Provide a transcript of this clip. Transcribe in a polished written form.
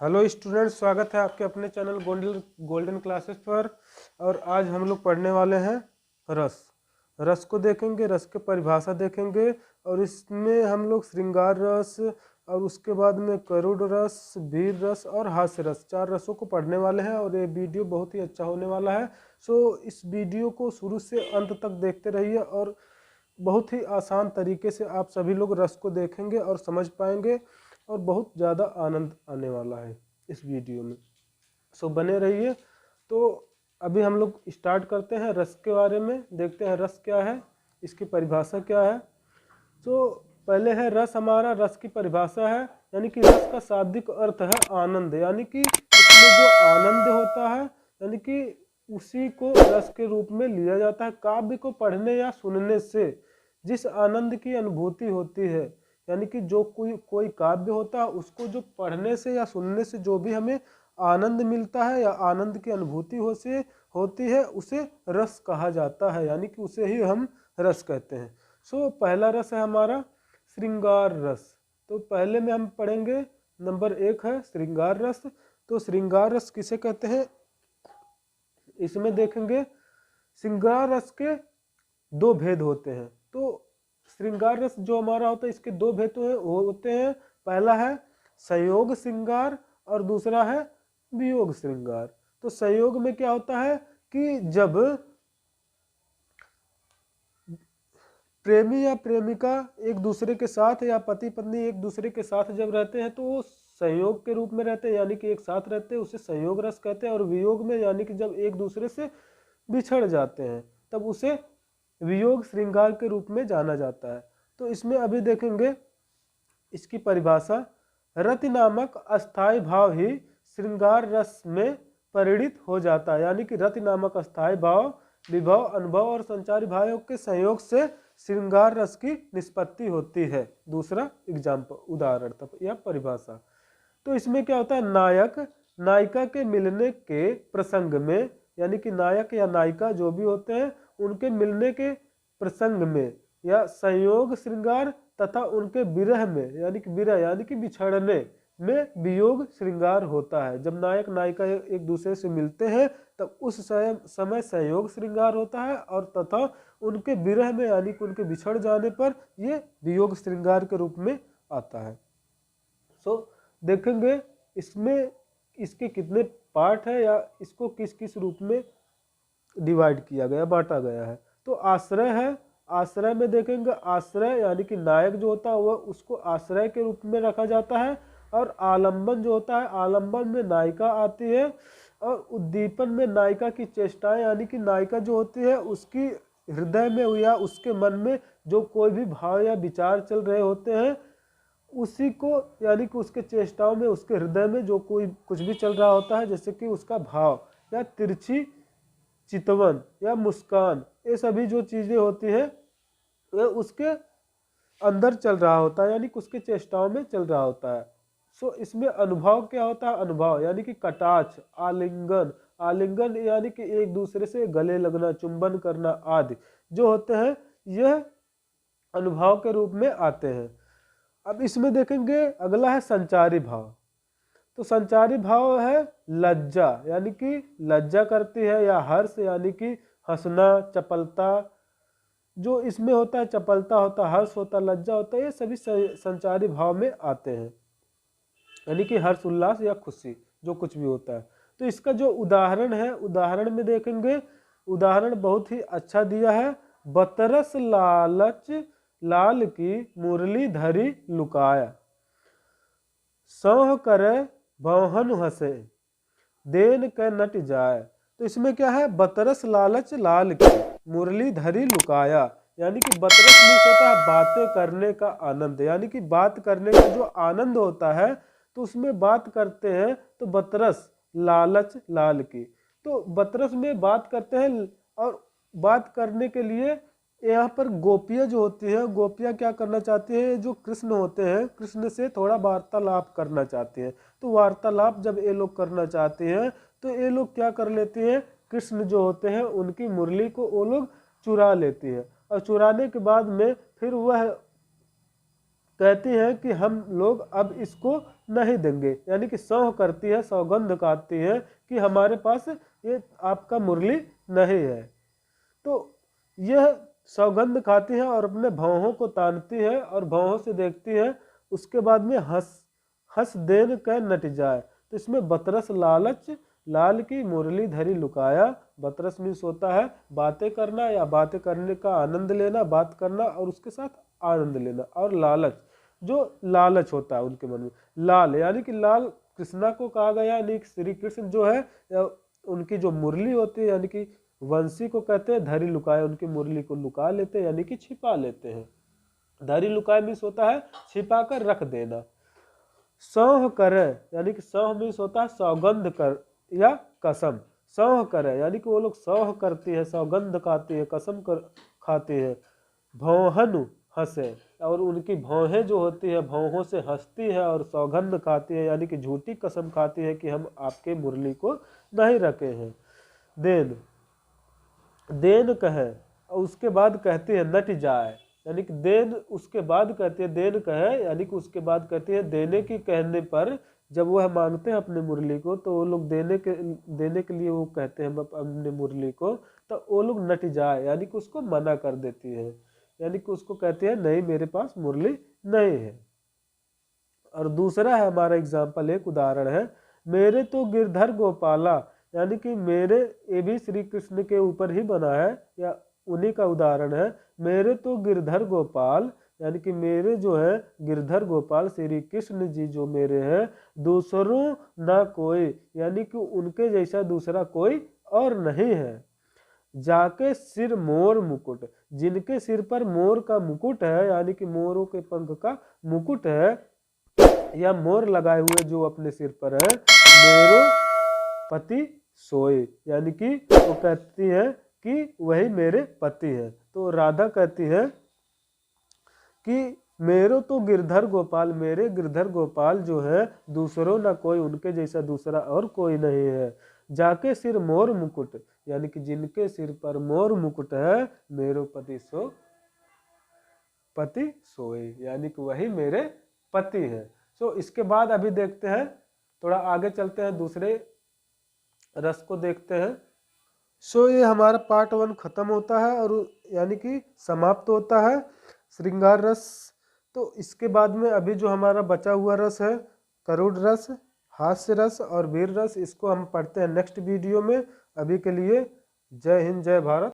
Hello students, स्वागत है आपके अपने चैनल गोल्डन क्लासेस पर। और आज हम लोग पढ़ने वाले हैं रस। रस को देखेंगे, रस की परिभाषा देखेंगे और इसमें हम लोग श्रृंगार रस और उसके बाद में करुण रस, वीर रस और हास्य रस, 4 रसों को पढ़ने वाले हैं। और ये वीडियो बहुत ही अच्छा होने वाला है। सो इस वीडियो को शुरू से अंत तक देखते रहिए और बहुत ही आसान तरीके से आप सभी लोग रस को देखेंगे और समझ पाएंगे और बहुत ज़्यादा आनंद आने वाला है इस वीडियो में। सो बने रहिए। तो अभी हम लोग स्टार्ट करते हैं रस के बारे में, देखते हैं रस क्या है, इसकी परिभाषा क्या है। तो पहले है रस। हमारा रस की परिभाषा है, यानी कि रस का शाब्दिक अर्थ है आनंद, यानी कि इसमें जो आनंद होता है यानी कि उसी को रस के रूप में लिया जाता है। काव्य को पढ़ने या सुनने से जिस आनंद की अनुभूति होती है, यानी कि जो कोई काव्य होता है उसको जो पढ़ने से या सुनने से जो भी हमें आनंद मिलता है या आनंद की अनुभूति होती है उसे रस कहा जाता है, यानी कि उसे ही हम रस कहते हैं। सो पहला रस है हमारा श्रृंगार रस। तो पहले में हम पढ़ेंगे, नंबर 1 है श्रृंगार रस। तो श्रृंगार रस किसे कहते हैं, इसमें देखेंगे श्रृंगार रस के 2 भेद होते हैं। तो श्रृंगार रस जो हमारा होता है इसके 2 भेद होते हैं। पहला है संयोग श्रृंगार और दूसरा है वियोग श्रृंगार। तो संयोग में क्या होता है कि जब प्रेमी या प्रेमिका एक दूसरे के साथ या पति पत्नी एक दूसरे के साथ जब रहते हैं तो वो संयोग के रूप में रहते हैं, यानी कि एक साथ रहते हैं, उसे संयोग रस कहते हैं। और वियोग में यानी कि जब एक दूसरे से बिछड़ जाते हैं तब उसे वियोग श्रृंगार के रूप में जाना जाता है। तो इसमें अभी देखेंगे इसकी परिभाषा। रति नामक अस्थाई भाव ही श्रृंगार रस में परिणित हो जाता है, यानी कि रति नामक अस्थाई भाव विभव, अनुभव और संचारी भावों के संयोग से श्रृंगार रस की निष्पत्ति होती है। दूसरा एग्जाम्पल, उदाहरण या परिभाषा। तो इसमें क्या होता है, नायक नायिका के मिलने के प्रसंग में, यानी कि नायक या नायिका जो भी होते हैं उनके मिलने के प्रसंग में या संयोग श्रृंगार तथा उनके विरह में, यानी कि विरह यानी कि बिछड़ने में वियोग श्रृंगार होता है। जब नायक नायिका एक दूसरे से मिलते हैं तब उस समय संयोग श्रृंगार होता है और तथा उनके विरह में यानी कि उनके बिछड़ जाने पर ये वियोग श्रृंगार के रूप में आता है। सो देखेंगे इसमें इसके कितने पार्ट है या इसको किस किस रूप में डिवाइड किया गया, बांटा गया है। तो आश्रय है। आश्रय में देखेंगे आश्रय यानी कि नायक जो होता है वह उसको आश्रय के रूप में रखा जाता है। और आलंबन जो होता है, आलंबन में नायिका आती है। और उद्दीपन में नायिका की चेष्टाएं, यानी कि नायिका जो होती है उसकी हृदय में या उसके मन में जो कोई भी भाव या विचार चल रहे होते हैं उसी को, यानी कि उसके चेष्टाओं में उसके हृदय में जो कोई कुछ भी चल रहा होता है, जैसे कि उसका भाव या तिरछी चितवन या मुस्कान, ये सभी जो चीज़ें होती हैं वह उसके अंदर चल रहा होता है, यानी कि उसके चेष्टाओं में चल रहा होता है। सो इसमें अनुभव क्या होता है, अनुभव यानी कि कटाक्ष, आलिंगन, आलिंगन यानी कि एक दूसरे से गले लगना, चुंबन करना आदि जो होते हैं यह अनुभव के रूप में आते हैं। अब इसमें देखेंगे अगला है संचारी भाव। तो संचारी भाव है लज्जा, यानी कि लज्जा करती है, या हर्ष यानी कि हंसना, चपलता जो इसमें होता है, चपलता होता है, हर्ष होता है, लज्जा होता है, ये सभी संचारी भाव में आते हैं, यानी कि हर्ष, उल्लास या खुशी जो कुछ भी होता है। तो इसका जो उदाहरण है, उदाहरण में देखेंगे, उदाहरण बहुत ही अच्छा दिया है। बतरस लालच लाल की मुरली धरी लुकाया, सौह करे भौहन हंसे देन के नट जाए। तो इसमें क्या है, बतरस लालच लाल की मुरली धरी लुकाया, यानी कि बतरस मीन्स होता है बातें करने का आनंद, यानी कि बात करने का जो आनंद होता है तो उसमें बात करते हैं। तो बतरस लालच लाल की, तो बतरस में बात करते हैं। और बात करने के लिए यहाँ पर गोपियाँ जो होती हैं, गोपियाँ क्या करना चाहती हैं, जो कृष्ण होते हैं कृष्ण से थोड़ा वार्तालाप करना चाहती हैं। तो वार्तालाप जब ये लोग करना चाहते हैं तो ये लोग क्या कर लेते हैं, कृष्ण जो होते हैं उनकी मुरली को वो लोग चुरा लेती है। और चुराने के बाद में फिर वह कहती हैं कि हम लोग अब इसको नहीं देंगे, यानी कि सौह करती है, सौगंध खाती है कि हमारे पास ये आपका मुरली नहीं है। तो यह सौगंध खाती है और अपने भौहों को तानती है और भौहों से देखती है। उसके बाद में हंस देन कह नट जाए। तो इसमें बतरस लालच, लाल की मुरली धरी लुकाया। बतरस मीन्स होता है बातें करना या बातें करने का आनंद लेना, बात करना और उसके साथ आनंद लेना। और लालच, जो लालच होता है उनके मन में, लाल यानी कि लाल कृष्णा को कहा गया, यानी श्री कृष्ण जो है उनकी जो मुरली होती है यानी कि वंशी को कहते हैं धरी लुकाए, उनकी मुरली को लुका लेते हैं यानी कि छिपा लेते हैं। धरी लुकाए मीन्स होता है छिपा कर रख देना। सौह करे यानी कि सौह मीन्स होता है सौगंध कर या कसम। सौह करे यानी कि वो लोग सौह करती है, सौगंध खाती है, कसम कर खाती है। भौहनु हंसे, और उनकी भौहें जो होती है भौहों से हंसती है और सौगंध खाती है यानी कि झूठी कसम खाती है कि हम आपके मुरली को नहीं रखे हैं। देन, देन कहे और उसके बाद कहती है नट जाए, यानी कि देन उसके बाद कहती है, देन कहे यानी कि उसके बाद कहती है देने की कहने पर जब वह मांगते हैं अपने मुरली को तो वो लोग देने के लिए वो कहते हैं अपने मुरली को, तो वो लोग नट जाए यानी कि उसको मना कर देती है, यानी कि उसको कहते हैं नहीं मेरे पास मुरली नहीं है। और दूसरा है हमारा एग्जाम्पल, एक उदाहरण है, मेरे तो गिरधर गोपाला, यानी कि मेरे, ये भी श्री कृष्ण के ऊपर ही बना है या उन्हीं का उदाहरण है। मेरे तो गिरधर गोपाल यानी कि मेरे जो है गिरधर गोपाल श्री कृष्ण जी जो मेरे हैं, दूसरों ना कोई, यानी कि उनके जैसा दूसरा कोई और नहीं है। जाके सिर मोर मुकुट, जिनके सिर पर मोर का मुकुट है यानी कि मोरों के पंख का मुकुट है या मोर लगाए हुए जो अपने सिर पर है, मेरो पति सोए, यानी कि वो कहती है कि वही मेरे पति है। तो राधा कहती है कि मेरो तो गिरधर गोपाल, मेरे गिरधर गोपाल जो है दूसरों ना कोई, उनके जैसा दूसरा और कोई नहीं है। जाके सिर मोर मुकुट, यानी कि जिनके सिर पर मोर मुकुट है, मेरो पति सोए, यानी कि वही मेरे पति है। तो इसके बाद अभी देखते हैं, थोड़ा आगे चलते हैं, दूसरे रस को देखते हैं। सो ये हमारा पार्ट 1 खत्म होता है और यानी कि समाप्त होता है श्रृंगार रस। तो इसके बाद में अभी जो हमारा बचा हुआ रस है करुण रस, हास्य रस और वीर रस, इसको हम पढ़ते हैं नेक्स्ट वीडियो में। अभी के लिए जय हिंद, जय भारत।